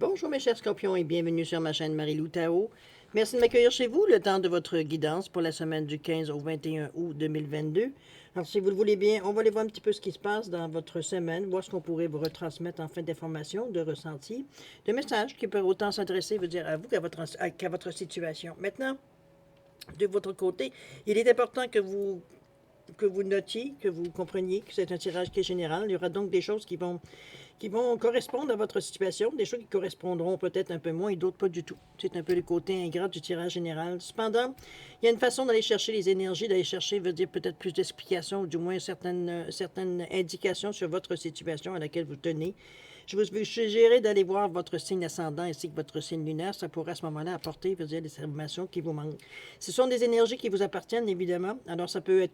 Bonjour mes chers scorpions et bienvenue sur ma chaîne Marie-Lou Tao. Merci de m'accueillir chez vous, le temps de votre guidance pour la semaine du 15 au 21 août 2022. Alors si vous le voulez bien, on va aller voir un petit peu ce qui se passe dans votre semaine, voir ce qu'on pourrait vous retransmettre en fait d'informations, de ressentis, de messages qui peuvent autant s'adresser, veut dire à vous qu'à votre situation. Maintenant, de votre côté, il est important que vous notiez, que vous compreniez que c'est un tirage qui est général. Il y aura donc des choses qui vont correspondre à votre situation, des choses qui correspondront peut-être un peu moins et d'autres pas du tout. C'est un peu le côté ingrat du tirage général. Cependant, il y a une façon d'aller chercher les énergies, d'aller chercher, veut dire peut-être plus d'explications, ou du moins certaines indications sur votre situation à laquelle vous tenez. Je vous suggérerais d'aller voir votre signe ascendant ainsi que votre signe lunaire. Ça pourrait à ce moment-là apporter, veut dire, des informations qui vous manquent. Ce sont des énergies qui vous appartiennent, évidemment. Alors, ça peut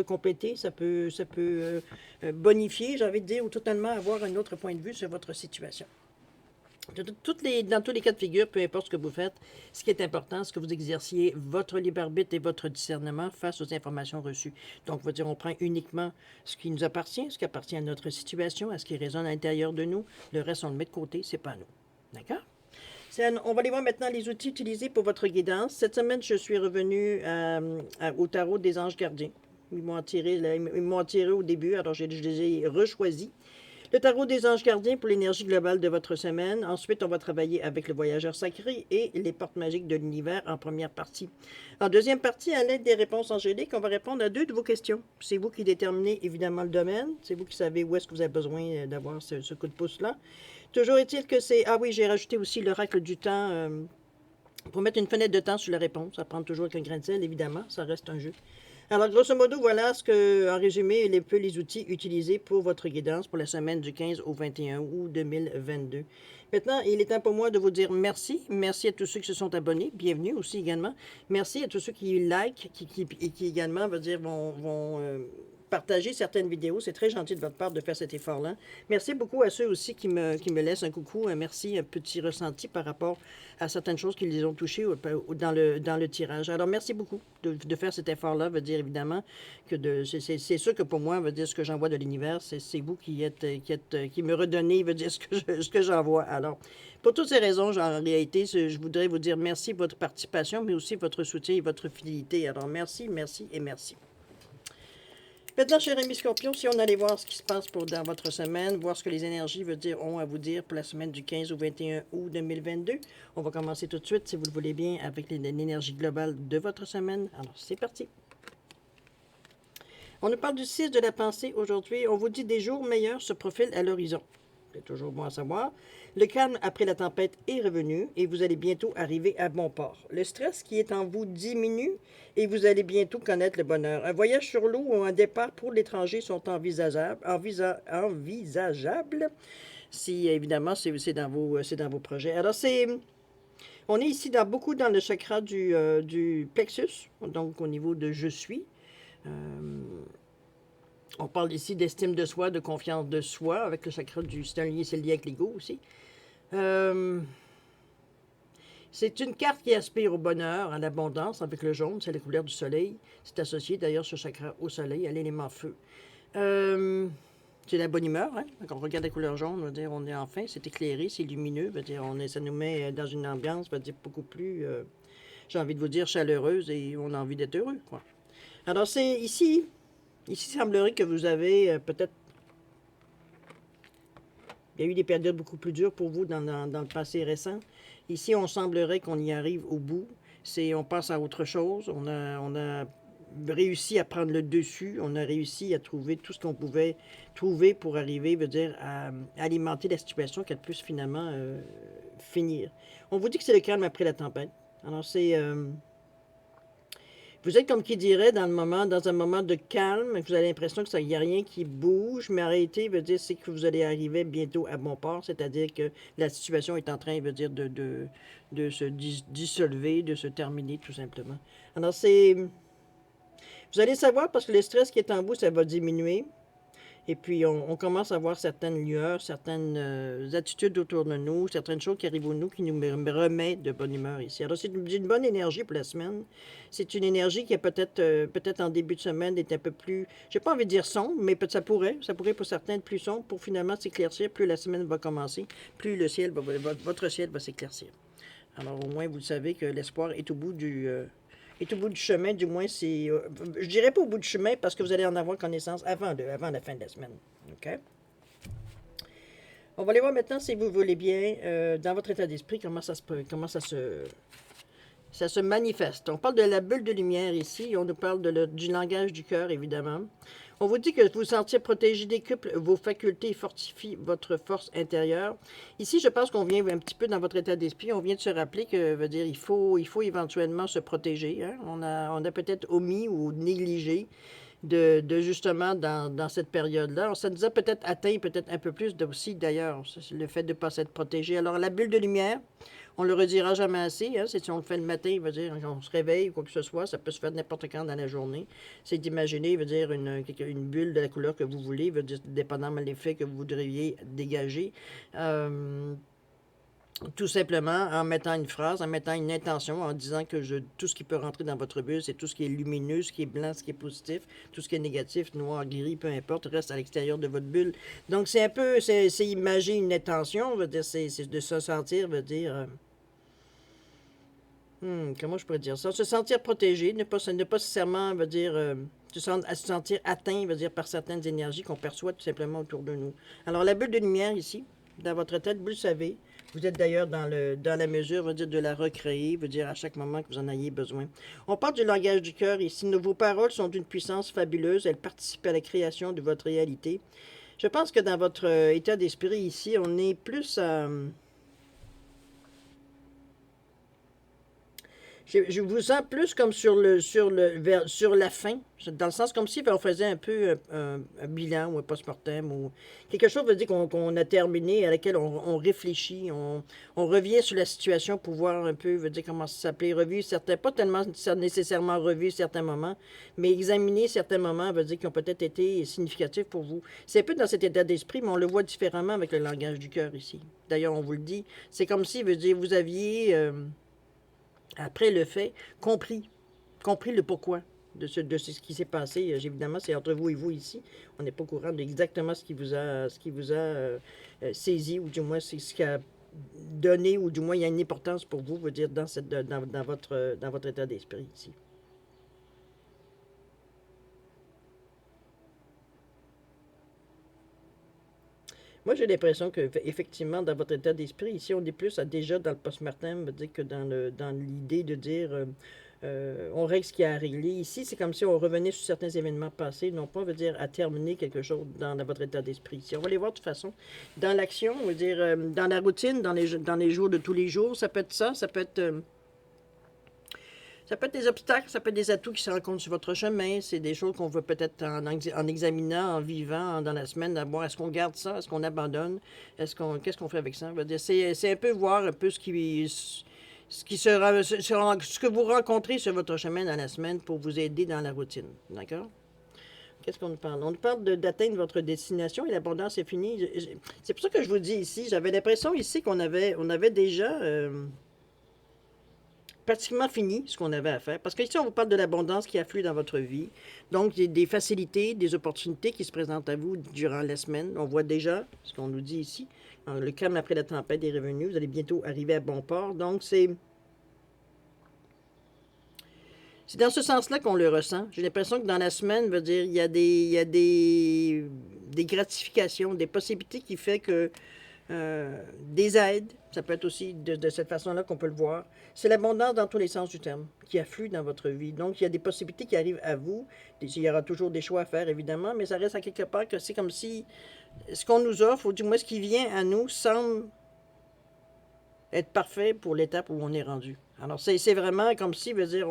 compléter, ça peut bonifier, j'ai envie de dire, ou totalement avoir un autre point de vue sur votre situation. Dans tous les cas de figure, peu importe ce que vous faites, ce qui est important, c'est que vous exerciez votre libre arbitre et votre discernement face aux informations reçues. Donc, on va dire, on prend uniquement ce qui nous appartient, ce qui appartient à notre situation, à ce qui résonne à l'intérieur de nous. Le reste, on le met de côté, c'est pas à nous. D'accord? On va aller voir maintenant les outils utilisés pour votre guidance. Cette semaine, je suis revenue au tarot des anges gardiens. Ils m'ont tiré au début, alors je les ai rechoisis. Le tarot des anges gardiens pour l'énergie globale de votre semaine. Ensuite, on va travailler avec le voyageur sacré et les portes magiques de l'univers en première partie. En deuxième partie, à l'aide des réponses angéliques, on va répondre à 2 de vos questions. C'est vous qui déterminez évidemment le domaine. C'est vous qui savez où est-ce que vous avez besoin d'avoir ce coup de pouce-là. Toujours est-il que c'est... Ah oui, j'ai rajouté aussi l'oracle du temps pour mettre une fenêtre de temps sur la réponse. Ça prend toujours avec un grain de sel, évidemment. Ça reste un jeu. Alors, grosso modo, voilà ce que, en résumé, les outils utilisés pour votre guidance pour la semaine du 15 au 21 août 2022. Maintenant, il est temps pour moi de vous dire merci. Merci à tous ceux qui se sont abonnés. Bienvenue aussi également. Merci à tous ceux qui like et qui également vont partager certaines vidéos. C'est très gentil de votre part de faire cet effort-là. Merci beaucoup à ceux aussi qui me laissent un coucou, un merci, un petit ressenti par rapport à certaines choses qui les ont touchés dans le tirage. Alors, merci beaucoup de faire cet effort-là. Veut dire évidemment que c'est sûr que pour moi, veut dire ce que j'envoie de l'univers, c'est vous qui me redonnez, veut dire ce que j'envoie. Alors, pour toutes ces raisons, en réalité, je voudrais vous dire merci de votre participation, mais aussi votre soutien et votre fidélité. Alors, merci, merci et merci. Maintenant, chers amis Scorpions, si on allait voir ce qui se passe dans votre semaine, voir ce que les énergies ont à vous dire pour la semaine du 15 au 21 août 2022, on va commencer tout de suite, si vous le voulez bien, avec l'énergie globale de votre semaine. Alors, c'est parti. On nous parle du 6 de la pensée aujourd'hui. On vous dit des jours meilleurs se profilent à l'horizon. C'est toujours bon à savoir. Le calme après la tempête est revenu et vous allez bientôt arriver à bon port. Le stress qui est en vous diminue et vous allez bientôt connaître le bonheur. Un voyage sur l'eau ou un départ pour l'étranger sont envisageables si évidemment c'est dans vos projets. Alors on est ici beaucoup dans le chakra du plexus, donc au niveau de je suis. On parle ici d'estime de soi, de confiance de soi, avec le chakra c'est un lien, c'est lié avec l'ego aussi. C'est une carte qui aspire au bonheur, à l'abondance, avec le jaune, c'est la couleur du soleil. C'est associé d'ailleurs ce chakra au soleil, à l'élément feu. C'est la bonne humeur, hein? Quand on regarde la couleur jaune, on va dire on est enfin, c'est éclairé, c'est lumineux, veut dire ça nous met dans une ambiance, veut dire beaucoup plus, j'ai envie de vous dire, chaleureuse et on a envie d'être heureux, quoi. Alors c'est ici, il semblerait que vous avez peut-être... Il y a eu des périodes beaucoup plus dures pour vous dans le passé récent. Ici, on semblerait qu'on y arrive au bout. On passe à autre chose. On a réussi à prendre le dessus. On a réussi à trouver tout ce qu'on pouvait trouver pour arriver, veut dire, à alimenter la situation qu'elle puisse finalement finir. On vous dit que c'est le calme après la tempête. Alors, vous êtes comme qui dirait dans un moment de calme, vous avez l'impression qu'il n'y a rien qui bouge, mais en réalité, veut dire, c'est que vous allez arriver bientôt à bon port, c'est-à-dire que la situation est en train, veut dire, de se dissolver, de se terminer, tout simplement. Alors, vous allez savoir, parce que le stress qui est en vous, ça va diminuer. Et puis, on commence à voir certaines lueurs, certaines attitudes autour de nous, certaines choses qui arrivent au nous qui nous remettent de bonne humeur ici. Alors, c'est une bonne énergie pour la semaine. C'est une énergie qui est peut-être en début de semaine est un peu plus, j'ai pas envie de dire sombre, mais ça pourrait pour certains être plus sombre pour finalement s'éclaircir. Plus la semaine va commencer, plus le ciel votre ciel va s'éclaircir. Alors, au moins, vous savez que l'espoir est est au bout du chemin, du moins, c'est. Je dirais pas au bout du chemin parce que vous allez en avoir connaissance avant la fin de la semaine. OK? On va aller voir maintenant, si vous voulez bien, dans votre état d'esprit, comment ça se manifeste. On parle de la bulle de lumière ici. On nous parle du langage du cœur, évidemment. On vous dit que vous vous sentiez protégé décuple vos facultés et fortifie votre force intérieure. Ici, je pense qu'on vient un petit peu dans votre état d'esprit. On vient de se rappeler que, veut dire, il faut éventuellement se protéger. Hein? On a peut-être omis ou négligé de justement dans cette période-là. Ça nous a peut-être atteint peut-être un peu plus aussi d'ailleurs, le fait de ne pas s'être protégé. Alors la bulle de lumière, on le redira jamais assez. Hein, si on le fait le matin, il veut dire on se réveille ou quoi que ce soit, ça peut se faire n'importe quand dans la journée. C'est d'imaginer, veut dire une bulle de la couleur que vous voulez, veut dire dépendamment de l'effet que vous voudriez dégager. Tout simplement en mettant une phrase, en mettant une intention, en disant que tout ce qui peut rentrer dans votre bulle, c'est tout ce qui est lumineux, ce qui est blanc, ce qui est positif, tout ce qui est négatif, noir, gris, peu importe, reste à l'extérieur de votre bulle. Donc c'est un peu, c'est imaginer une intention, veut dire, c'est de se sentir, veut dire, comment je pourrais dire ça? Se sentir protégé, ne pas nécessairement, veut dire, se sentir atteint, veut dire, par certaines énergies qu'on perçoit tout simplement autour de nous. Alors la bulle de lumière ici, dans votre tête, vous le savez. Vous êtes d'ailleurs dans la mesure, veut dire, de la recréer, veut dire à chaque moment que vous en ayez besoin. On parle du langage du cœur ici. Vos paroles sont d'une puissance fabuleuse. Elles participent à la création de votre réalité. Je pense que dans votre état d'esprit ici, on est plus à... Je vous sens plus comme sur la fin, dans le sens comme si on faisait un peu un bilan ou un post-mortem ou quelque chose veut dire qu'on a terminé, à laquelle on réfléchit, on revient sur la situation pour voir un peu, veut dire comment ça s'appelait, revue certains, pas tellement nécessairement revu certains moments, mais examiner certains moments veut dire qui ont peut-être été significatifs pour vous. C'est un peu dans cet état d'esprit, mais on le voit différemment avec le langage du cœur ici. D'ailleurs, on vous le dit, c'est comme si, veut dire, vous aviez... après le fait, compris le pourquoi de ce qui s'est passé. Évidemment, c'est entre vous et vous ici. On n'est pas au courant d'exactement ce qui vous a saisi, ou du moins c'est ce qui a donné, ou du moins il y a une importance pour vous, veut dire, dans votre état d'esprit ici. Moi, j'ai l'impression que effectivement, dans votre état d'esprit, ici, on est plus déjà dans le post-mortem, veut dire que dans l'idée de dire on règle ce qui a à régler. Ici, c'est comme si on revenait sur certains événements passés, non pas, veut dire, à terminer quelque chose dans votre état d'esprit. Ici, on va les voir de toute façon. Dans l'action, veut dire, dans la routine, dans les jours de tous les jours, ça peut être ça, ça peut être des obstacles, ça peut être des atouts qui se rencontrent sur votre chemin. C'est des choses qu'on veut peut-être en examinant, en vivant dans la semaine, d'abord, est-ce qu'on garde ça, est-ce qu'on abandonne, qu'est-ce qu'on fait avec ça? C'est un peu voir un peu ce que vous rencontrez sur votre chemin dans la semaine pour vous aider dans la routine. D'accord? Qu'est-ce qu'on nous parle? On nous parle d'atteindre votre destination et l'abondance est finie. C'est pour ça que je vous dis ici, j'avais l'impression ici on avait déjà... pratiquement fini ce qu'on avait à faire. Parce qu'ici, on vous parle de l'abondance qui afflue dans votre vie. Donc, il y a des facilités, des opportunités qui se présentent à vous durant la semaine. On voit déjà ce qu'on nous dit ici. Le calme après la tempête est revenu. Vous allez bientôt arriver à bon port. Donc, c'est dans ce sens-là qu'on le ressent. J'ai l'impression que dans la semaine, veut dire, il y a des gratifications, des possibilités qui fait que des aides, ça peut être aussi de cette façon-là qu'on peut le voir. C'est l'abondance dans tous les sens du terme qui afflue dans votre vie. Donc, il y a des possibilités qui arrivent à vous. Il y aura toujours des choix à faire, évidemment, mais ça reste à quelque part que c'est comme si ce qu'on nous offre, ou du moins ce qui vient à nous, semble être parfait pour l'étape où on est rendu. Alors, c'est vraiment comme si, veut dire,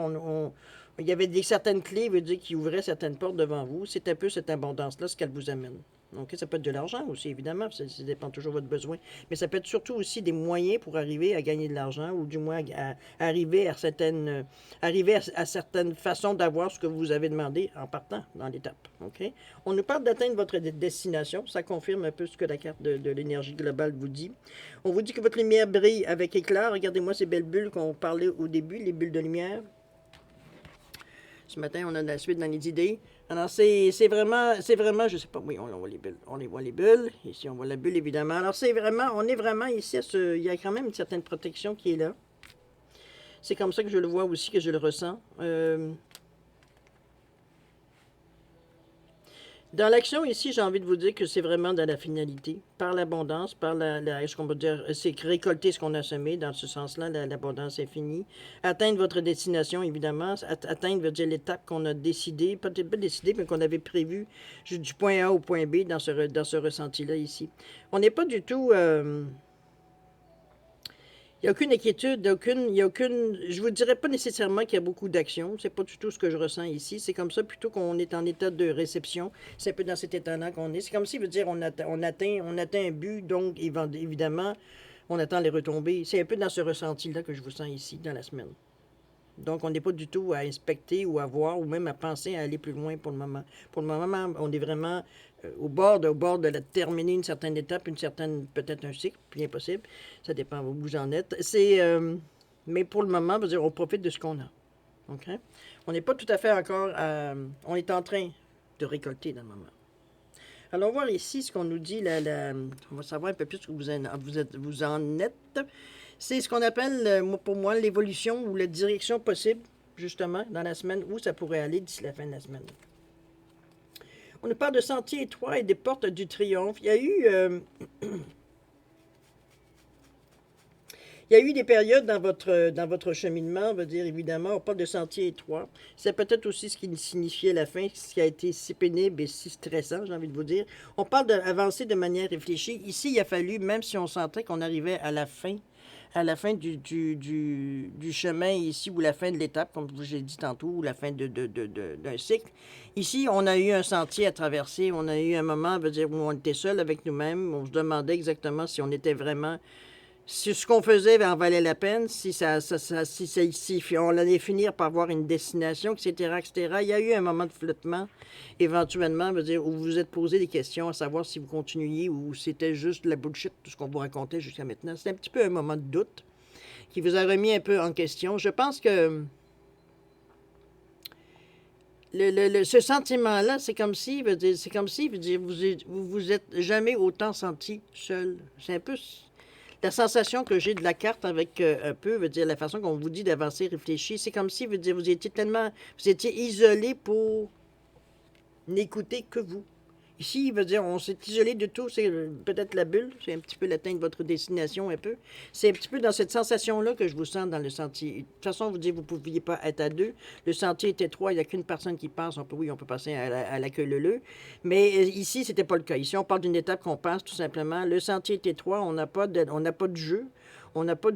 il y avait certaines clés, veut dire, qui ouvraient certaines portes devant vous. C'est un peu cette abondance-là, ce qu'elle vous amène. OK? Ça peut être de l'argent aussi, évidemment, ça dépend toujours de votre besoin. Mais ça peut être surtout aussi des moyens pour arriver à gagner de l'argent ou du moins arriver à certaines façons d'avoir ce que vous avez demandé en partant dans l'étape. OK? On nous parle d'atteindre votre destination. Ça confirme un peu ce que la carte de l'énergie globale vous dit. On vous dit que votre lumière brille avec éclat. Regardez-moi ces belles bulles qu'on parlait au début, les bulles de lumière. Ce matin, on a de la suite dans les idées. Alors, c'est vraiment, je sais pas, oui, on voit les bulles. On les voit les bulles. Ici, on voit la bulle, évidemment. Alors, on est vraiment ici il y a quand même une certaine protection qui est là. C'est comme ça que je le vois aussi, que je le ressens. Dans l'action ici, j'ai envie de vous dire que c'est vraiment dans la finalité, par l'abondance, par est-ce qu'on peut dire, c'est récolter ce qu'on a semé, dans ce sens-là, l'abondance est finie. Atteindre votre destination, évidemment, atteindre, veut dire l'étape qu'on a décidé, peut-être pas décidé, mais qu'on avait prévu, du point A au point B dans ce ressenti-là ici. On n'est pas du tout... il n'y a aucune inquiétude, je vous dirais pas nécessairement qu'il y a beaucoup d'action. C'est pas du tout ce que je ressens ici. C'est comme ça plutôt qu'on est en état de réception. C'est un peu dans cet état-là qu'on est. C'est comme si, veut dire, on atteint un but, donc évidemment, on attend les retombées. C'est un peu dans ce ressenti-là que je vous sens ici, dans la semaine. Donc, on n'est pas du tout à inspecter ou à voir ou même à penser à aller plus loin pour le moment. Pour le moment, on est vraiment au bord de terminer une certaine étape, peut-être un cycle, bien possible. Ça dépend où vous en êtes. Mais pour le moment, on profite de ce qu'on a. OK? On n'est pas tout à fait encore on est en train de récolter dans le moment. Allons voir ici ce qu'on nous dit. On va savoir un peu plus ce que vous en êtes. C'est ce qu'on appelle, pour moi, l'évolution ou la direction possible, justement, dans la semaine, où ça pourrait aller d'ici la fin de la semaine. On nous parle de sentiers étroits et des portes du triomphe. Il y a eu des périodes dans votre cheminement, on va dire, évidemment, on parle de sentiers étroits. C'est peut-être aussi ce qui signifiait la fin, ce qui a été si pénible et si stressant, j'ai envie de vous dire. On parle d'avancer de manière réfléchie. Ici, il a fallu, même si on sentait qu'on arrivait à la fin du chemin ici, ou la fin de l'étape, comme je vous ai dit tantôt, ou la fin d'un cycle. Ici, on a eu un sentier à traverser, on a eu un moment, veut dire, où on était seul avec nous-mêmes, on se demandait exactement si on était vraiment... Si ce qu'on faisait en valait la peine, si on allait finir par avoir une destination, etc., etc. Il y a eu un moment de flottement, éventuellement, veut dire, où vous vous êtes posé des questions à savoir si vous continuiez ou c'était juste la bullshit, tout ce qu'on vous racontait jusqu'à maintenant. C'est un petit peu un moment de doute qui vous a remis un peu en question. Je pense que ce sentiment-là, c'est comme si, veut dire, vous êtes jamais autant senti seul. C'est un peu... La sensation que j'ai de la carte avec un peu, veut dire la façon qu'on vous dit d'avancer, réfléchir, c'est comme si, veut dire, vous étiez isolé pour n'écouter que vous. Ici, veut dire, on s'est isolé de tout, c'est peut-être la bulle, c'est un petit peu l'atteindre votre destination un peu. C'est un petit peu dans cette sensation-là que je vous sens dans le sentier. De toute façon, vous dites, vous ne pouviez pas être à deux. Le sentier est étroit, il n'y a qu'une personne qui passe. On peut passer à la queue leu. Mais ici, c'était pas le cas. Ici, on parle d'une étape qu'on passe tout simplement. Le sentier est étroit, on n'a pas de jeu, on n'a pas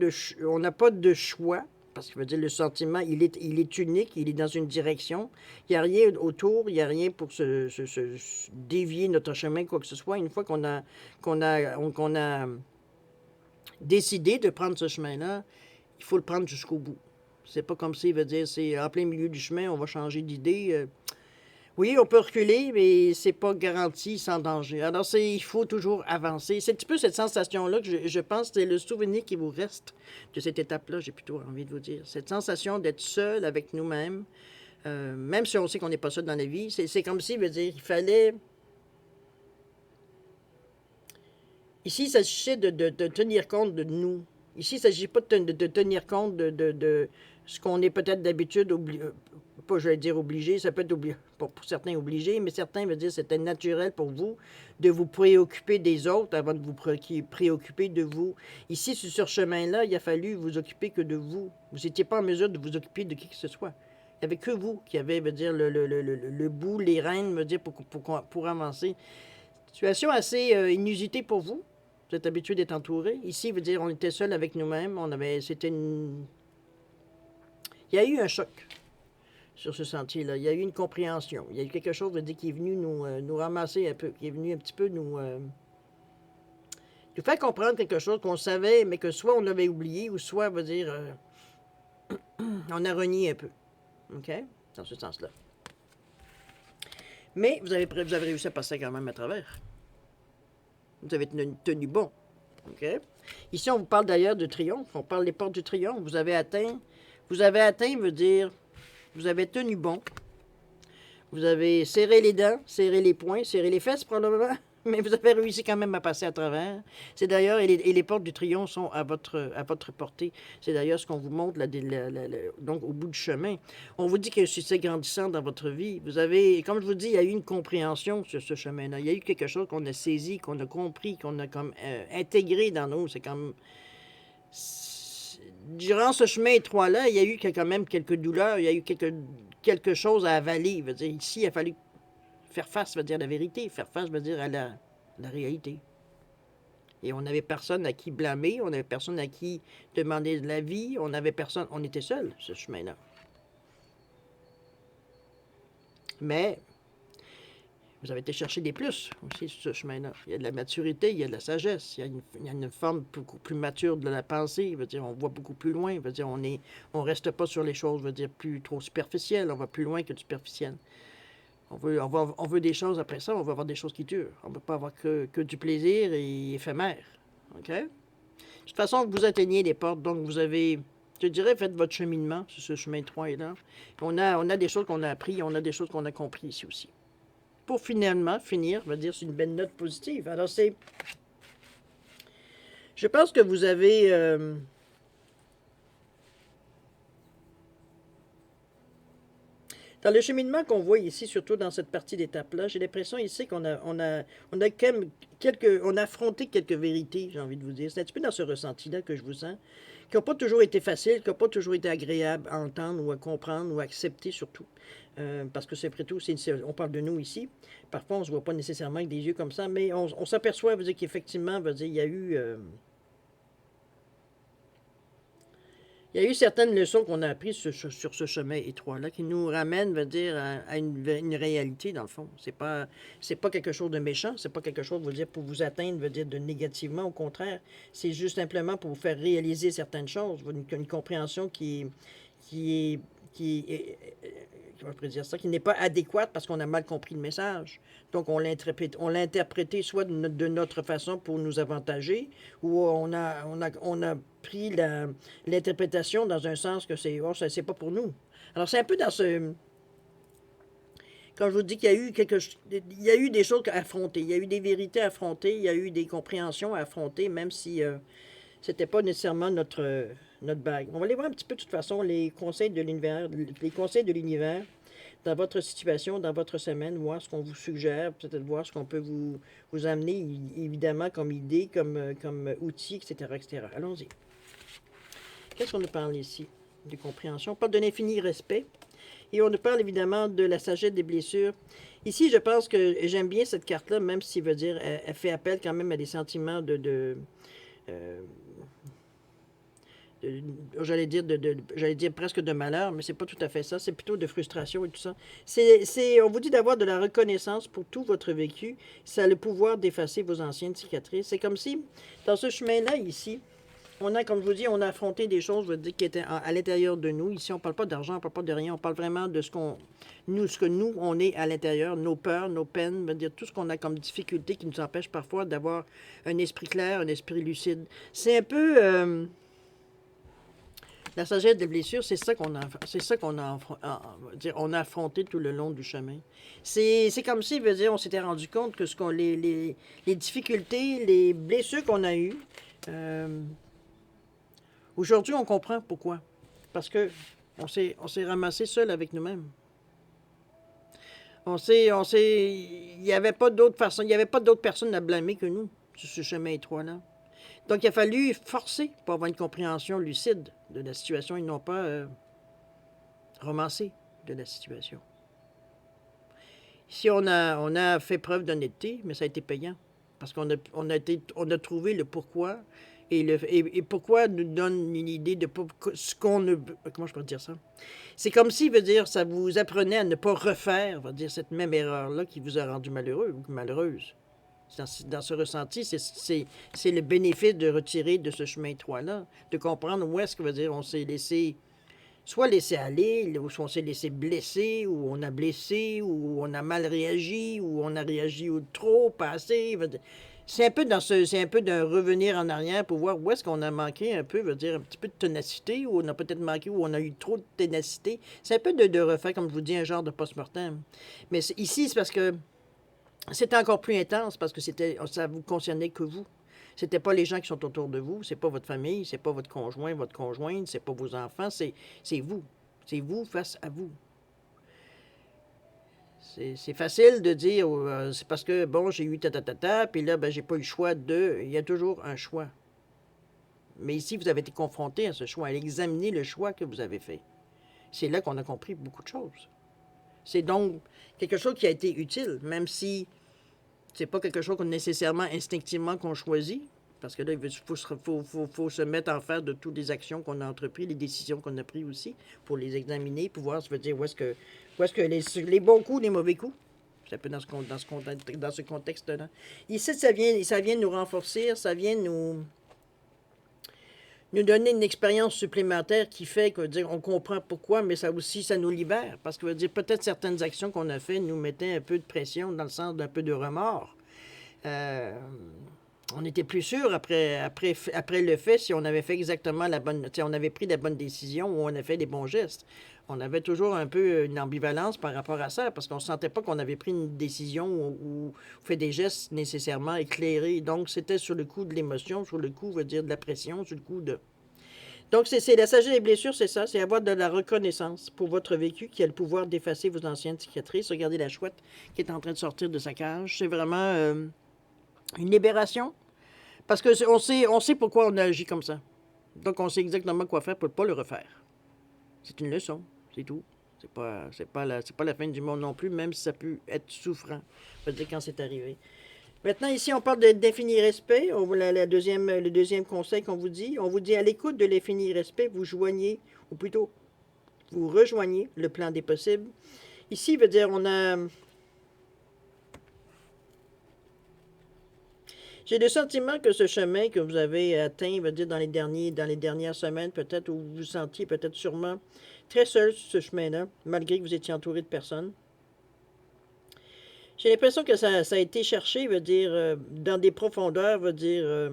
de choix. Parce que veut dire, le sentiment, il est unique, il est dans une direction. Il n'y a rien autour, il n'y a rien pour se dévier notre chemin, quoi que ce soit. Une fois qu'on a décidé de prendre ce chemin-là, il faut le prendre jusqu'au bout. C'est pas comme s'il veut dire, c'est en plein milieu du chemin, on va changer d'idée. Oui, on peut reculer, mais c'est pas garanti sans danger. Alors, il faut toujours avancer. C'est un petit peu cette sensation-là que je pense, c'est le souvenir qui vous reste de cette étape-là, j'ai plutôt envie de vous dire. Cette sensation d'être seul avec nous-mêmes, même si on sait qu'on n'est pas seul dans la vie, c'est comme si, veut dire, il fallait... Ici, il s'agissait de tenir compte de nous. Ici, il ne s'agit pas de tenir compte de ce qu'on est peut-être d'habitude, pas je vais dire obligé, ça peut être pour certains obligé, mais certains veulent dire que c'était naturel pour vous de vous préoccuper des autres avant de vous préoccuper de vous. Ici, sur ce chemin-là, il a fallu vous occuper que de vous. Vous n'étiez pas en mesure de vous occuper de qui que ce soit. Il n'y avait que vous qui avez, veut dire, le bout, les rênes, veut dire, pour avancer. Situation assez inusitée pour vous. Vous êtes habitué d'être entouré. Ici, veut dire, on était seul avec nous-mêmes. Il y a eu un choc. sur ce sentier-là. Il y a eu une compréhension. Il y a eu quelque chose, je veux dire, qui est venu nous ramasser un peu, qui est venu un petit peu nous faire comprendre quelque chose qu'on savait, mais que soit on avait oublié, ou soit, veut dire, on a renié un peu. OK? Dans ce sens-là. Mais vous avez réussi à passer quand même à travers. Vous avez tenu bon. OK? Ici, on vous parle d'ailleurs de triomphe. On parle des portes du triomphe. Vous avez atteint, veut dire, vous avez tenu bon. Vous avez serré les dents, serré les poings, serré les fesses probablement, mais vous avez réussi quand même à passer à travers. C'est d'ailleurs, et les portes du triomphe sont à votre portée. C'est d'ailleurs ce qu'on vous montre donc au bout du chemin. On vous dit que c'est grandissant dans votre vie. Vous avez, comme je vous dis, il y a eu une compréhension sur ce chemin-là. Il y a eu quelque chose qu'on a saisi, qu'on a compris, qu'on a comme intégré dans nous. C'est comme durant ce chemin étroit-là, il y a eu quand même quelques douleurs, il y a eu quelque chose à avaler. Veut dire, ici, il a fallu faire face, veut dire, à la vérité, faire face, veut dire, à la réalité. Et on n'avait personne à qui blâmer, on n'avait personne à qui demander de la vie, on n'avait personne, on était seuls, ce chemin-là. Mais vous avez été chercher des plus aussi sur ce chemin-là. Il y a de la maturité, il y a de la sagesse, il y a une forme beaucoup plus mature de la pensée. Veut dire, on voit beaucoup plus loin. Veut dire, on reste pas sur les choses, veut dire, plus trop superficielles. On va plus loin que du superficiel. On veut des choses après ça, on veut avoir des choses qui durent. On ne peut pas avoir que du plaisir et éphémère. OK? De toute façon, vous atteignez les portes, donc vous avez, je dirais, fait votre cheminement sur ce chemin étroit-là. On a des choses qu'on a appris, on a des choses qu'on a compris ici aussi. Pour finalement finir, on va dire, c'est une belle note positive. Alors, je pense que vous avez... dans le cheminement qu'on voit ici, surtout dans cette partie d'étape-là, j'ai l'impression ici qu'on a quand même on a affronté quelques vérités, j'ai envie de vous dire. C'est un petit peu dans ce ressenti-là que je vous sens, qui n'ont pas toujours été faciles, qui n'ont pas toujours été agréables à entendre ou à comprendre ou à accepter surtout. Parce que c'est après tout, on parle de nous ici. Parfois, on ne se voit pas nécessairement avec des yeux comme ça, mais on s'aperçoit, veut dire qu'effectivement, veut dire, il y a eu... il y a eu certaines leçons qu'on a apprises sur ce chemin étroit-là qui nous ramènent, veut dire, à une réalité, dans le fond. C'est pas quelque chose de méchant, c'est pas quelque chose, veut dire, pour vous atteindre, veut dire, de négativement, au contraire. C'est juste simplement pour vous faire réaliser certaines choses, une compréhension qui est, comment je pourrais dire ça, qui n'est pas adéquate parce qu'on a mal compris le message. Donc, on l'a interprété soit de notre façon pour nous avantager, ou on a pris l'interprétation dans un sens que c'est pas pour nous. Alors, c'est un peu dans ce... Quand je vous dis qu'il y a eu il y a eu des choses à affronter, il y a eu des vérités à affronter, il y a eu des compréhensions à affronter, même si c'était pas nécessairement notre bague. On va aller voir un petit peu, de toute façon, les conseils de l'univers dans votre situation, dans votre semaine, voir ce qu'on vous suggère, peut-être voir ce qu'on peut vous amener, évidemment, comme idée, comme outil, etc., etc. Allons-y. Qu'est-ce qu'on nous parle ici? De compréhension. On parle de l'infini respect. Et on nous parle évidemment de la sagesse des blessures. Ici, je pense que j'aime bien cette carte-là, même s'il veut dire, elle fait appel quand même à des sentiments j'allais dire presque de malheur, mais c'est pas tout à fait ça. C'est plutôt de frustration et tout ça. On vous dit d'avoir de la reconnaissance pour tout votre vécu. Ça a le pouvoir d'effacer vos anciennes cicatrices. C'est comme si, dans ce chemin-là, ici, comme je vous dis, on a affronté des choses, je veux dire, qui étaient à l'intérieur de nous. Ici, on ne parle pas d'argent, on ne parle pas de rien. On parle vraiment de ce que nous, on est à l'intérieur, nos peurs, nos peines, je veux dire, tout ce qu'on a comme difficulté qui nous empêche parfois d'avoir un esprit clair, un esprit lucide. C'est un peu... la sagesse des blessures, c'est ça qu'on a affronté tout le long du chemin. C'est comme si, veut dire, on s'était rendu compte que les difficultés, les blessures qu'on a eues, aujourd'hui, on comprend pourquoi. Parce que on s'est ramassé seul avec nous-mêmes. Il n'y avait pas d'autre façon, il n'y avait pas d'autres personnes à blâmer que nous sur ce chemin étroit-là. Donc, il a fallu forcer pour avoir une compréhension lucide de la situation et non pas romancée de la situation. Ici, on a fait preuve d'honnêteté, mais ça a été payant. Parce qu'on a trouvé le pourquoi Et pourquoi nous donne une idée de ce qu'on ne... Comment je peux dire ça? C'est comme si, veut dire, ça vous apprenait à ne pas refaire, va dire, cette même erreur-là qui vous a rendu malheureux ou malheureuse. Dans ce ressenti, c'est le bénéfice de retirer de ce chemin étroit-là, de comprendre où est-ce que, veut dire, on s'est laissé, soit laissé aller, ou soit on s'est laissé blesser, ou on a blessé, ou on a mal réagi, ou on a réagi trop, pas assez. C'est un peu c'est un peu d'un revenir en arrière pour voir où est-ce qu'on a manqué un peu, veut dire un petit peu de ténacité, ou on a peut-être manqué, ou on a eu trop de ténacité. C'est un peu de refaire, comme je vous dis, un genre de post-mortem. Mais ici, c'est parce que c'était encore plus intense, parce que ça vous concernait que vous. C'était pas les gens qui sont autour de vous, c'est pas votre famille, c'est pas votre conjoint, votre conjointe, c'est pas vos enfants, c'est vous. C'est vous face à vous. C'est facile de dire, c'est parce que, bon, j'ai eu puis là, ben, j'ai pas eu le choix de... Il y a toujours un choix. Mais ici, vous avez été confronté à ce choix, à examiner le choix que vous avez fait. C'est là qu'on a compris beaucoup de choses. C'est donc quelque chose qui a été utile, même si c'est pas quelque chose qu'on nécessairement instinctivement qu'on choisit, parce que là, il faut se mettre en face de toutes les actions qu'on a entreprises, les décisions qu'on a prises aussi, pour les examiner, pour voir, ça veut dire où est-ce que les bons coups, les mauvais coups. C'est un peu dans ce contexte-là. Ici, ça vient nous renforcer, ça vient nous donner une expérience supplémentaire qui fait que dire on comprend pourquoi, mais ça aussi, ça nous libère. Parce que veut dire peut-être certaines actions qu'on a faites nous mettaient un peu de pression dans le sens d'un peu de remords. On était plus sûr après le fait si on avait fait exactement la bonne... On avait pris la bonne décision ou on a fait les bons gestes. On avait toujours un peu une ambivalence par rapport à ça, parce qu'on ne sentait pas qu'on avait pris une décision ou fait des gestes nécessairement éclairés. Donc, c'était sur le coup de l'émotion, sur le coup, veut dire de la pression, sur le coup de... Donc, c'est la sagesse des blessures, c'est ça, c'est avoir de la reconnaissance pour votre vécu qui a le pouvoir d'effacer vos anciennes cicatrices. Regardez la chouette qui est en train de sortir de sa cage. C'est vraiment une libération. Parce qu'on sait pourquoi on a agi comme ça. Donc, on sait exactement quoi faire pour ne pas le refaire. C'est une leçon, c'est tout. C'est pas la fin du monde non plus, même si ça peut être souffrant, je veux dire, quand c'est arrivé. Maintenant, ici, on parle d'infini respect. Le deuxième conseil qu'on vous dit, on vous dit à l'écoute de l'infini respect, vous joignez, ou plutôt, vous rejoignez le plan des possibles. Ici, veut dire, j'ai le sentiment que ce chemin que vous avez atteint, veut dire, dans les dernières semaines, peut-être, où vous vous sentiez peut-être sûrement très seul sur ce chemin-là, malgré que vous étiez entouré de personnes. J'ai l'impression que ça a été cherché, veut dire, dans des profondeurs, veut dire,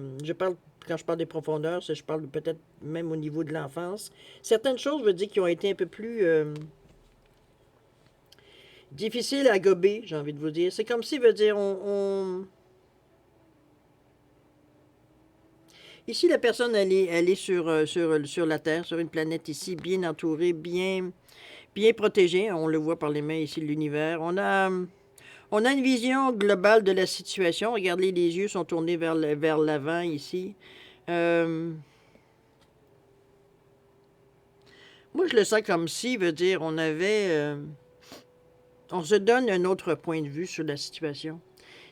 quand je parle des profondeurs, je parle peut-être même au niveau de l'enfance. Certaines choses, veut dire, qui ont été un peu plus difficiles à gober, j'ai envie de vous dire. C'est comme si, veut dire, Ici, la personne, elle est sur la Terre, sur une planète ici, bien entourée, bien protégée. On le voit par les mains ici de l'univers. On a une vision globale de la situation. Regardez, les yeux sont tournés vers l'avant ici. Moi, je le sens comme si, veut dire, on se donne un autre point de vue sur la situation.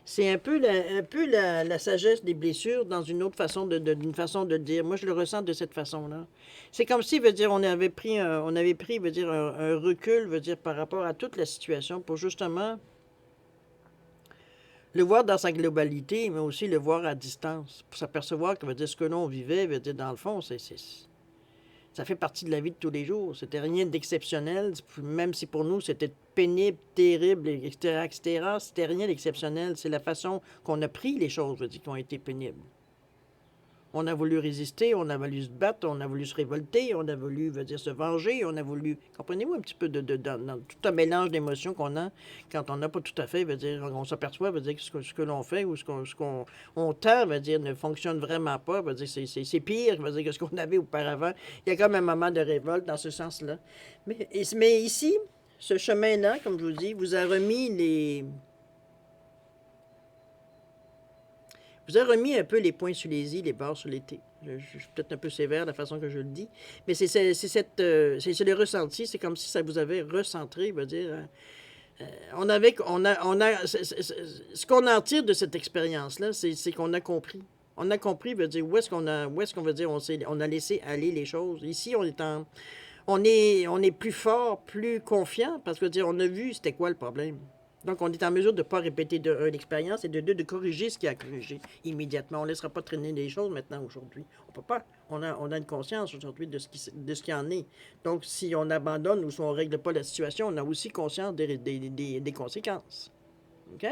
C'est un peu la sagesse des blessures dans une autre façon d'une façon de dire. Moi, je le ressens de cette façon-là. C'est comme si, veut dire, on avait pris, veut dire, un recul, veut dire, par rapport à toute la situation pour justement le voir dans sa globalité, mais aussi le voir à distance, pour s'apercevoir que, veut dire, ce que l'on vivait, veut dire, dans le fond, ça fait partie de la vie de tous les jours. C'était rien d'exceptionnel, même si pour nous c'était pénible, terrible, etc., etc. C'était rien d'exceptionnel. C'est la façon qu'on a pris les choses, je veux dire, qui ont été pénibles. On a voulu résister, on a voulu se battre, on a voulu se révolter, on a voulu, veut dire, se venger, on a voulu... Comprenez-vous un petit peu dans tout un mélange d'émotions qu'on a quand on n'a pas tout à fait, veut dire, on s'aperçoit, veut dire, que ce que l'on fait ou ce qu'on tend, veut dire, ne fonctionne vraiment pas, veut dire, c'est pire, veut dire, que ce qu'on avait auparavant. Il y a comme un moment de révolte dans ce sens-là. Mais ici, ce chemin-là, comme je vous dis, vous a remis un peu les points sur les i, les barres sur les t. Je suis peut-être un peu sévère de la façon que je le dis, mais c'est le ressenti, c'est comme si ça vous avait recentré, veut dire... ce qu'on en tire de cette expérience-là, c'est qu'on a compris. On a compris, veut dire, où est-ce qu'on veut dire, on a laissé aller les choses. Ici, on est plus fort, plus confiant, parce que, veut dire, on a vu c'était quoi le problème. Donc, on est en mesure de ne pas répéter de un l'expérience et de deux de corriger ce qui a corrigé immédiatement. On ne laissera pas traîner les choses maintenant, aujourd'hui. On peut pas. On a une conscience aujourd'hui de ce qui en est. Donc, si on abandonne ou si on ne règle pas la situation, on a aussi conscience des conséquences. OK?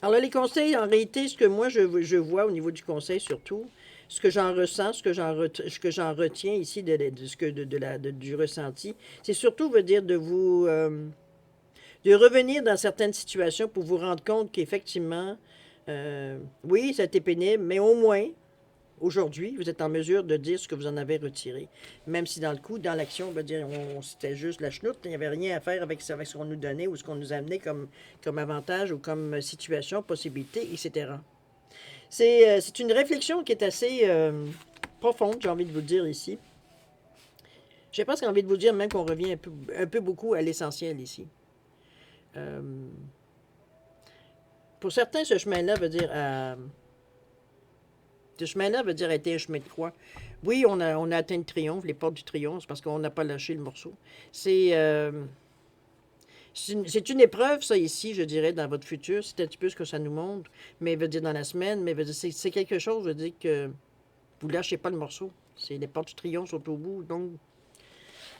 Alors là, les conseils, en réalité, ce que moi je vois au niveau du conseil surtout, ce que j'en ressens, ce que j'en retiens ici du ressenti, c'est surtout veut dire de revenir dans certaines situations pour vous rendre compte qu'effectivement, oui, ça a été pénible, mais au moins, aujourd'hui, vous êtes en mesure de dire ce que vous en avez retiré. Même si dans le coup, dans l'action, on va dire, c'était juste la chenoute, il n'y avait rien à faire avec ce qu'on nous donnait ou ce qu'on nous amenait comme avantage ou comme situation, possibilité, etc. C'est une réflexion qui est assez profonde, j'ai envie de vous dire ici. J'ai presque envie de vous dire même qu'on revient un peu beaucoup à l'essentiel ici. Euh, pour certains, ce chemin-là veut dire ce chemin-là veut dire être un chemin de croix. Oui, on a atteint le triomphe, les portes du triomphe, parce qu'on n'a pas lâché le morceau. C'est une épreuve, ça, ici, je dirais, dans votre futur. C'est un petit peu ce que ça nous montre, mais veut dire dans la semaine, mais veut dire c'est quelque chose, veut dire que vous lâchez pas le morceau. C'est les portes du triomphe sont au bout. Donc,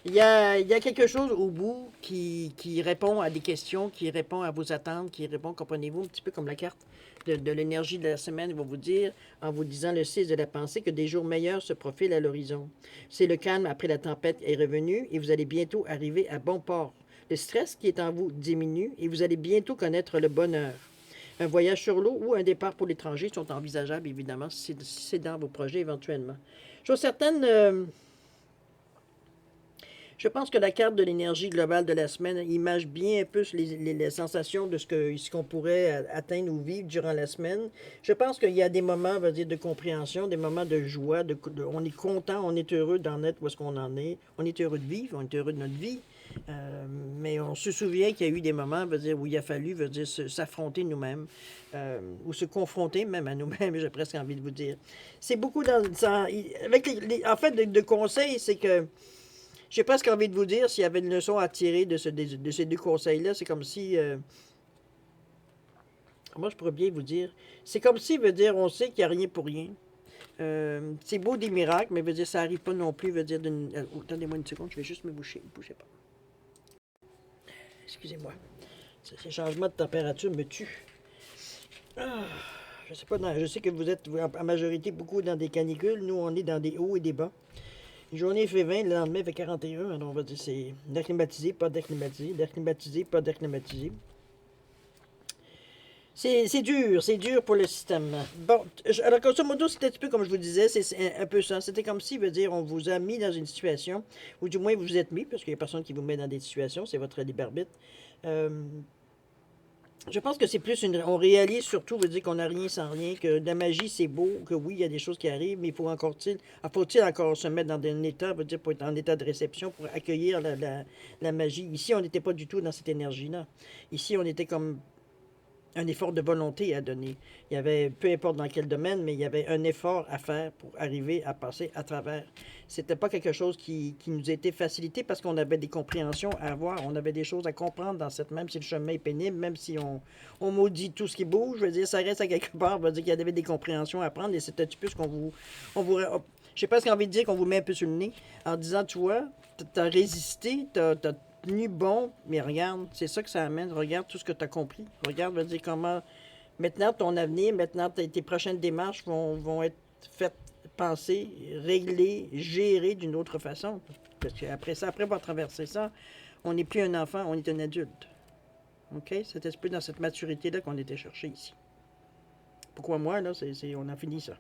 il y a quelque chose au bout qui répond à des questions, qui répond à vos attentes, qui répond, comprenez-vous, un petit peu comme la carte de l'énergie de la semaine va vous dire, en vous disant le 6 de la pensée, que des jours meilleurs se profilent à l'horizon. C'est le calme après la tempête est revenu et vous allez bientôt arriver à bon port. Le stress qui est en vous diminue et vous allez bientôt connaître le bonheur. Un voyage sur l'eau ou un départ pour l'étranger sont envisageables, évidemment, si c'est dans vos projets éventuellement. Chose certaine, je pense que la carte de l'énergie globale de la semaine image bien un peu les sensations de ce qu'on pourrait atteindre ou vivre durant la semaine. Je pense qu'il y a des moments, on va dire, de compréhension, des moments de joie, on est content, on est heureux d'en être où est-ce qu'on en est. On est heureux de vivre, on est heureux de notre vie. Mais on se souvient qu'il y a eu des moments, veut dire, où il a fallu, veut dire, s'affronter nous-mêmes, ou se confronter même à nous-mêmes, j'ai presque envie de vous dire. C'est beaucoup avec en fait, de conseils, c'est que j'ai presque envie de vous dire, s'il y avait une leçon à tirer de ces deux conseils-là, c'est comme si... moi, je pourrais bien vous dire. C'est comme si, veut dire, on sait qu'il n'y a rien pour rien. C'est beau des miracles, mais veut dire, ça n'arrive pas non plus, veut dire... attendez-moi une seconde, je vais juste me boucher. Bougez pas. Excusez-moi. Ces changements de température me tuent. Ah, je sais pas, je sais que vous êtes en majorité beaucoup dans des canicules. Nous, on est dans des hauts et des bas. Une journée fait 20, le lendemain fait 41. Alors on va dire c'est d'acclimatisé, pas d'acclimatisé, d'acclimatisé, pas d'acclimatisé. C'est dur pour le système. Bon, alors grosso modo, c'était un petit peu comme je vous disais, c'est un peu ça. C'était comme si, veut dire, on vous a mis dans une situation, ou du moins vous vous êtes mis, parce qu'il n'y a personne qui vous met dans des situations, c'est votre libre arbitre. Euh, je pense que c'est plus on réalise surtout, veut dire qu'on n'a rien sans rien, que la magie c'est beau, que oui, il y a des choses qui arrivent, mais faut-il encore se mettre dans un état, veut dire, pour être en état de réception, pour accueillir la magie. Ici, on n'était pas du tout dans cette énergie-là. Ici, on était comme un effort de volonté à donner. Il y avait, peu importe dans quel domaine, mais il y avait un effort à faire pour arriver à passer à travers. C'était pas quelque chose qui nous était facilité parce qu'on avait des compréhensions à avoir, on avait des choses à comprendre dans cette, même si le chemin est pénible, même si on maudit tout ce qui bouge, je veux dire, ça reste à quelque part, on va dire qu'il y avait des compréhensions à prendre et c'était un petit peu ce j'ai presque envie de dire qu'on vous met un peu sur le nez en disant, tu vois, t'as résisté, t'as tenu bon, mais regarde, c'est ça que ça amène. Regarde tout ce que tu as compris. Regarde, va dire comment maintenant ton avenir, maintenant tes prochaines démarches vont être faites, pensées, réglées, gérées d'une autre façon. Parce qu'après ça, après avoir traversé ça, on n'est plus un enfant, on est un adulte. OK? C'était un peu dans cette maturité-là qu'on était cherché ici. Pourquoi moi, là, on a fini ça.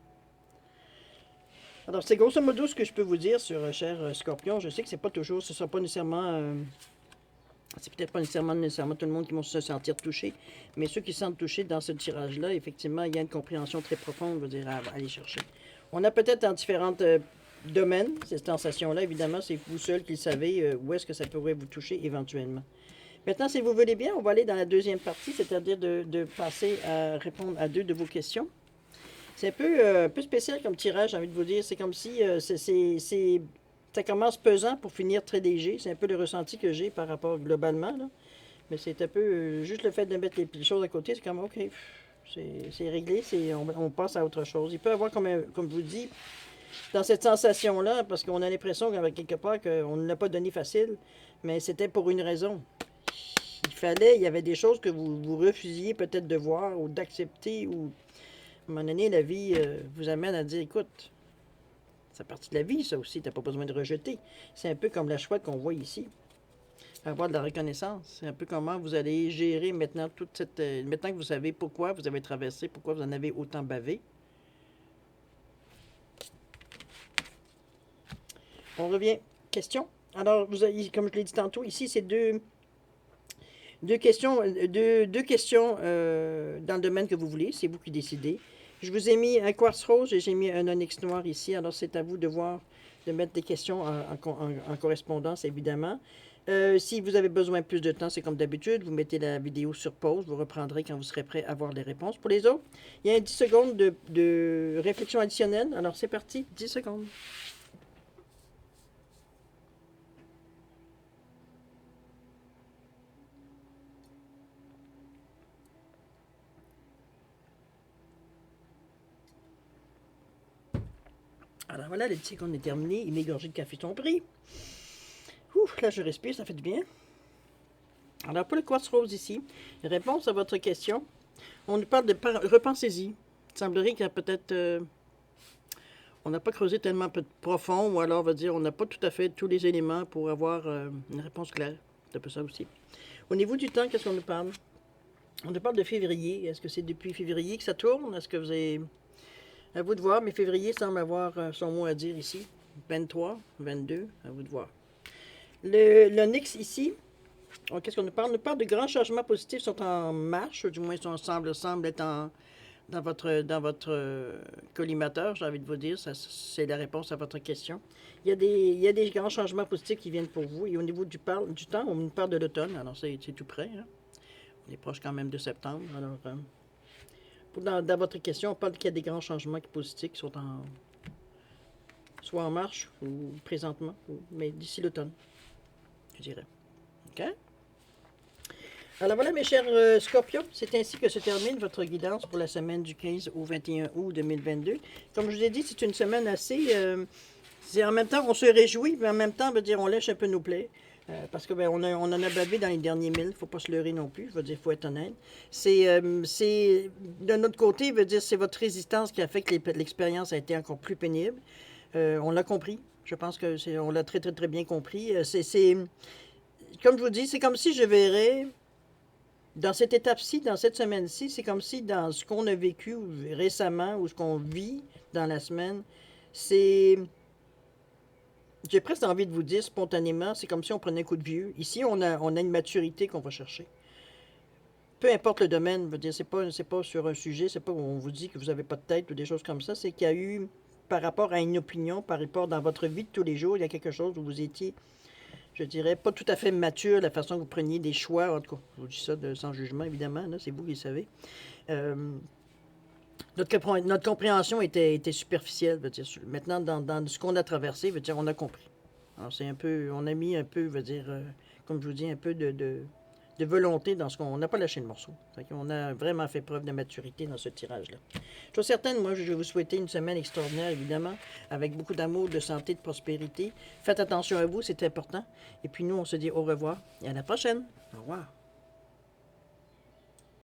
Alors, c'est grosso modo ce que je peux vous dire sur cher Scorpion. Je sais que c'est pas toujours, ce ne sera pas nécessairement... c'est peut-être pas nécessairement tout le monde qui va se sentir touché, mais ceux qui se sentent touchés dans ce tirage-là, effectivement, il y a une compréhension très profonde, je veux dire, à aller chercher. On a peut-être dans différents domaines, cette sensation-là, évidemment, c'est vous seul qui le savez, où est-ce que ça pourrait vous toucher éventuellement. Maintenant, si vous voulez bien, on va aller dans la deuxième partie, c'est-à-dire de passer à répondre à deux de vos questions. C'est un peu spécial comme tirage, j'ai envie de vous dire. C'est comme si ça commence pesant pour finir très léger. C'est un peu le ressenti que j'ai par rapport globalement, là. Mais c'est un peu juste le fait de mettre les choses à côté, c'est comme OK, c'est réglé, on passe à autre chose. Il peut y avoir, comme je vous dis, dans cette sensation-là, parce qu'on a l'impression qu'avec quelque part qu'on ne l'a pas donné facile, mais c'était pour une raison. Il y avait des choses que vous refusiez peut-être de voir ou d'accepter, ou à un moment donné, la vie vous amène à dire, écoute, c'est partie de la vie, ça aussi, t'as pas besoin de rejeter. C'est un peu comme la chouette qu'on voit ici. Avoir de la reconnaissance. C'est un peu comment vous allez gérer maintenant toute cette. Maintenant que vous savez pourquoi vous avez traversé, pourquoi vous en avez autant bavé. On revient. Question. Alors, vous avez, comme je l'ai dit tantôt, ici, c'est deux questions, deux questions dans le domaine que vous voulez. C'est vous qui décidez. Je vous ai mis un quartz rose et j'ai mis un onyx noir ici. Alors, c'est à vous de voir, de mettre des questions en correspondance, évidemment. Si vous avez besoin de plus de temps, c'est comme d'habitude, vous mettez la vidéo sur pause, vous reprendrez quand vous serez prêt à voir les réponses. Pour les autres, il y a 10 secondes de réflexion additionnelle. Alors, c'est parti, 10 secondes. Alors voilà, les 10 secondes est terminé. Mes gorgées de café sont pris. Ouf, là je respire, ça fait du bien. Alors pour le quartz rose ici, réponse à votre question. On nous parle de repensez-y. Il semblerait qu'il y a peut-être on n'a pas creusé tellement profond, ou alors on va dire on n'a pas tout à fait tous les éléments pour avoir une réponse claire. C'est un peu ça aussi. Au niveau du temps, qu'est-ce qu'on nous parle? On nous parle de février. Est-ce que c'est depuis février que ça tourne? Est-ce que vous avez... À vous de voir, mais février semble avoir son mot à dire ici. 23, 22, à vous de voir. L'onyx ici, qu'est-ce qu'on nous parle? On nous parle de grands changements positifs sont en marche, ou du moins semble être dans votre collimateur, j'ai envie de vous dire. C'est la réponse à votre question. Il y a des grands changements positifs qui viennent pour vous. Et au niveau du temps, on nous parle de l'automne. Alors, c'est tout près. Hein? On est proche quand même de septembre. Alors, dans votre question, on parle qu'il y a des grands changements positifs qui sont soit en marche ou présentement, mais d'ici l'automne, je dirais. OK? Alors voilà, mes chers Scorpions, c'est ainsi que se termine votre guidance pour la semaine du 15 au 21 août 2022. Comme je vous ai dit, c'est une semaine assez... en même temps, on se réjouit, mais en même temps, on veut dire, on lèche un peu nos plaies. Parce que on en a bavé dans les derniers milles, il ne faut pas se leurrer non plus, je veux dire, il faut être honnête. De notre côté, veut dire, c'est votre résistance qui a fait que l'expérience a été encore plus pénible. On l'a compris, je pense que on l'a très très très bien compris. Comme je vous dis, c'est comme si je verrais, dans cette étape-ci, dans cette semaine-ci, c'est comme si dans ce qu'on a vécu récemment ou ce qu'on vit dans la semaine, j'ai presque envie de vous dire spontanément, c'est comme si on prenait un coup de vieux. Ici, on a une maturité qu'on va chercher. Peu importe le domaine, je veux dire, c'est pas sur un sujet, c'est pas où on vous dit que vous n'avez pas de tête ou des choses comme ça, c'est qu'il y a eu, par rapport à une opinion, par rapport dans votre vie de tous les jours, il y a quelque chose où vous étiez, je dirais, pas tout à fait mature, la façon que vous preniez des choix, en tout cas, je vous dis ça sans jugement, évidemment, là, c'est vous qui le savez. Notre compréhension était superficielle, veut dire, maintenant, dans ce qu'on a traversé, veut dire, on a compris. Alors, c'est un peu, on a mis un peu, veut dire, comme je vous dis, un peu de volonté dans ce qu'on n'a pas lâché le morceau. On a vraiment fait preuve de maturité dans ce tirage-là. Je suis certaine, moi, je vais vous souhaiter une semaine extraordinaire, évidemment, avec beaucoup d'amour, de santé, de prospérité. Faites attention à vous, c'est important. Et puis nous, on se dit au revoir et à la prochaine. Au revoir.